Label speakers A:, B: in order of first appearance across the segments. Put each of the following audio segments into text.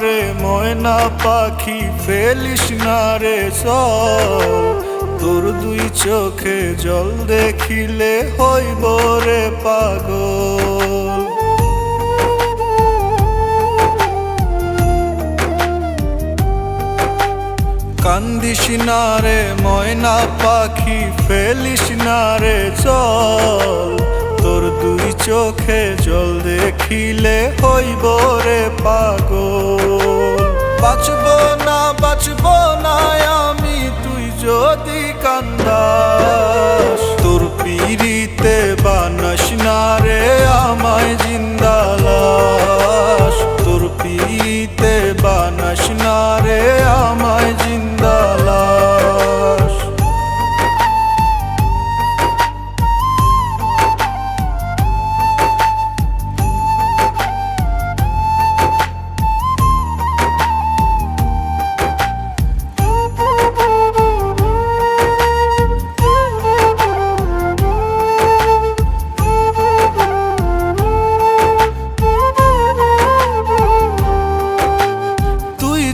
A: রে ময়না পাখি ফেলিস না রে চল, তোর দুই চোখে জল দেখিলে হইব রে পাগল। কান্দিস না রে ময়না পাখি ফেলিস না রে চল, তোর দুই চোখে জল দেখিলে হইব রে পাগল। বাঁচব না আমি তুই যদি কান্দাস, তোর পিরিতে বানাস না রে আমায় জিন্দা লাশ, তোর পিরিতে বানাস না রে আমায় জিন্দা লাশ।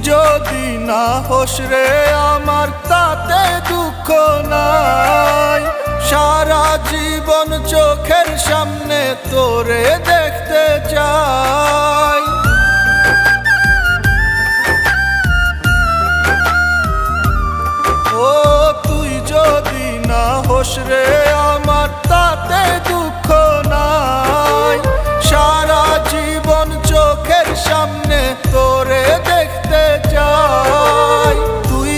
A: যদি না হোস রে আমার তাতে দুঃখ নাই, সারা জীবন চোখের সামনে তোরে দেখতে চাই। ও তুই যদি না হোস রে আমার তাতে দুঃখ নাই, সারা জীবন চোখের সামনে তোরে দেখতে চাই। দুই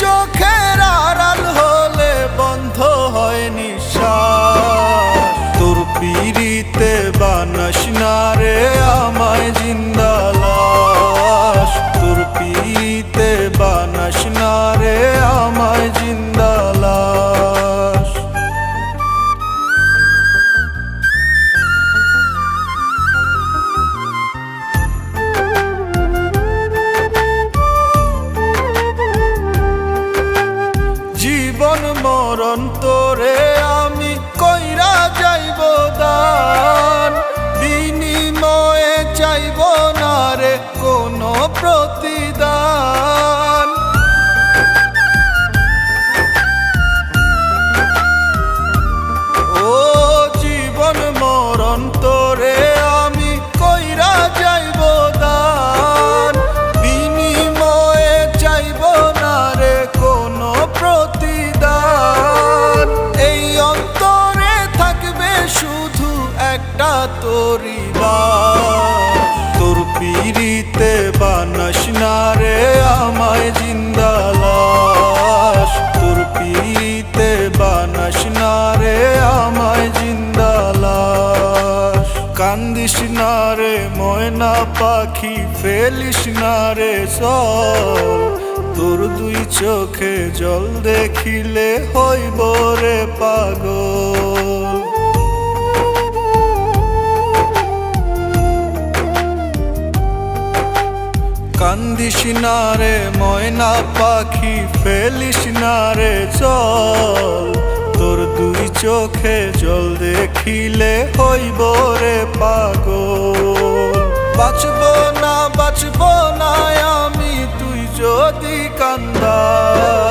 A: চোখের আড়াল হলে বন্ধ হয় নিঃশ্বাস, তোর পিরিতে বানাস না রে আমায় জিন্দা লাশ, তোর পিরিতে বানাস না রে আমায় জিন্দা লাশ। জীবন মরণ তোরে আমি কইরা যাইব দান, বিনিময়ে চাইব না রে কোনো প্রতিদান। ও জীবন মরণ তোরে আমি কইরা যাইব দান, বিনিময়ে চাইব না রে কোনো প্রতিদান। এই অন্তরে থাকবে শুধু একটা তোরি লাশ, তোর পিরিতে বানাস না রে আমায় জিন্দা লাশ, তোর পিরিতে বানাস না রে আমায় জিন্দা লাশ। কান্দিস না রে ময়না পাখি ফেলিস না রে চল, তোর দুই চোখে জল দেখিলে হইব রে পাগল। কান্দিস না রে ময়না পাখি ফেলিস না রে চল, তোর দুই চোখে জল দেখিলে হইব রে পাগল। বাঁচব না আমি তুই যদি কান্দাস।